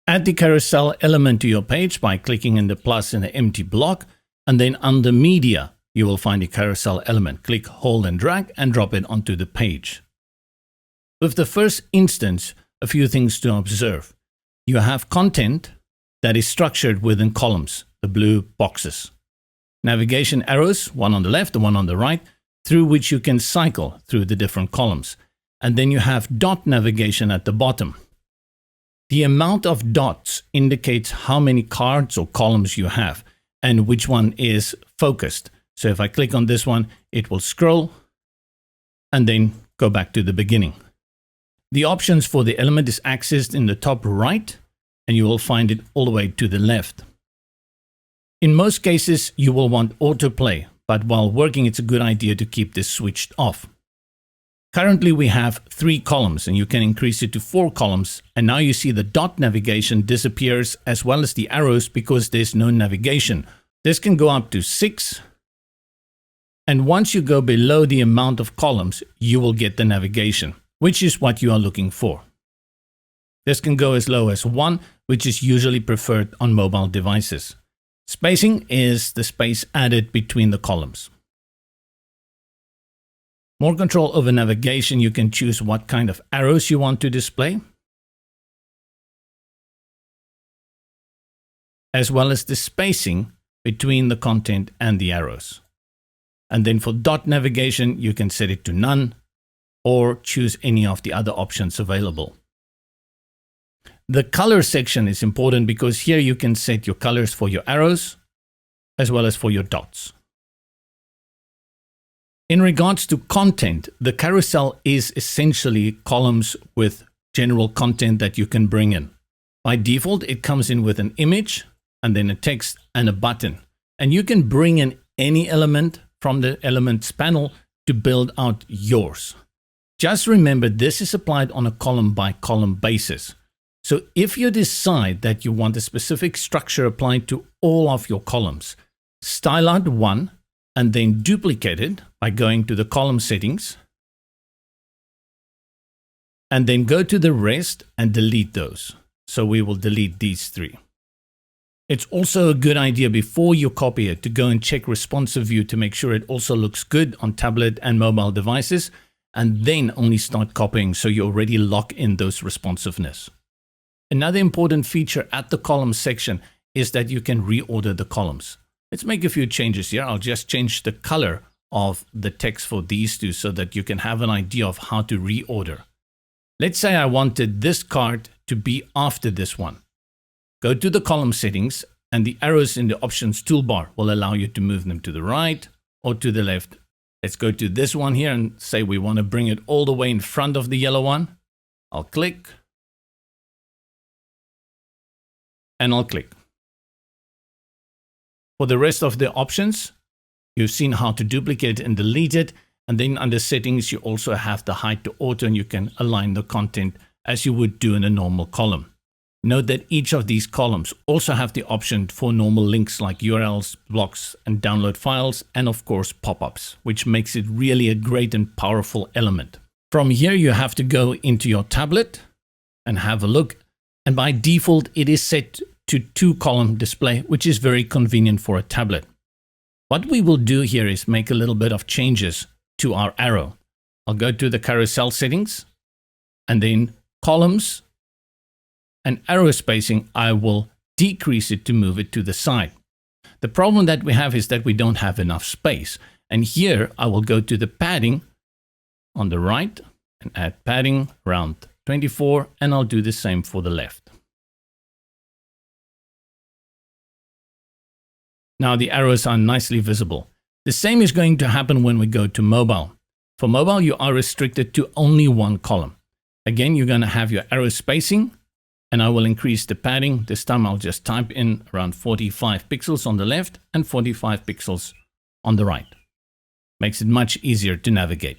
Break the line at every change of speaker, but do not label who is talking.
Add the carousel element to your page by clicking in the plus in the empty block, and then under media, you will find the carousel element. Click, hold and drag and drop it onto the page. With the first instance, a few things to observe. You have content that is structured within columns, the blue boxes. Navigation arrows, one on the left and one on the right, through which you can cycle through the different columns. And then you have dot navigation at the bottom. The amount of dots indicates how many cards or columns you have and which one is focused. So if I click on this one, it will scroll and then go back to the beginning. The options for the element is accessed in the top right, and you will find it all the way to the left. In most cases, you will want autoplay, but while working, it's a good idea to keep this switched off. Currently, we have 3 columns, and you can increase it to 4 columns. And now you see the dot navigation disappears as well as the arrows because there's no navigation. This can go up to 6. And once you go below the amount of columns, you will get the navigation, which is what you are looking for. This can go as low as 1, which is usually preferred on mobile devices. Spacing is the space added between the columns. More control over navigation, you can choose what kind of arrows you want to display, as well as the spacing between the content and the arrows. And then for dot navigation, you can set it to none or choose any of the other options available. The color section is important because here you can set your colors for your arrows as well as for your dots. In regards to content, the carousel is essentially columns with general content that you can bring in. By default, it comes in with an image and then a text and a button. And you can bring in any element from the elements panel to build out yours. Just remember, this is applied on a column by column basis. So if you decide that you want a specific structure applied to all of your columns, style out one and then duplicate it by going to the column settings and then go to the rest and delete those. So we will delete these 3. It's also a good idea before you copy it to go and check responsive view to make sure it also looks good on tablet and mobile devices, and then only start copying so you already lock in those responsiveness. Another important feature at the column section is that you can reorder the columns. Let's make a few changes here. I'll just change the color of the text for these 2 so that you can have an idea of how to reorder. Let's say I wanted this card to be after this one. Go to the column settings and the arrows in the options toolbar will allow you to move them to the right or to the left. Let's go to this one here and say we want to bring it all the way in front of the yellow one. I'll click and I'll click. For the rest of the options, you've seen how to duplicate and delete it. And then under settings, you also have the hide to auto and you can align the content as you would do in a normal column. Note that each of these columns also have the option for normal links like URLs, blocks, and download files, and of course pop-ups, which makes it really a great and powerful element. From here, you have to go into your tablet and have a look. And by default, it is set to 2-column display, which is very convenient for a tablet. What we will do here is make a little bit of changes to our arrow. I'll go to the carousel settings and then columns and arrow spacing. I will decrease it to move it to the side. The problem that we have is that we don't have enough space. And here I will go to the padding on the right and add padding around 24, and I'll do the same for the left. Now the arrows are nicely visible. The same is going to happen when we go to mobile. For mobile, you are restricted to only 1 column. Again, you're going to have your arrow spacing, and I will increase the padding. This time I'll just type in around 45 pixels on the left and 45 pixels on the right. Makes it much easier to navigate.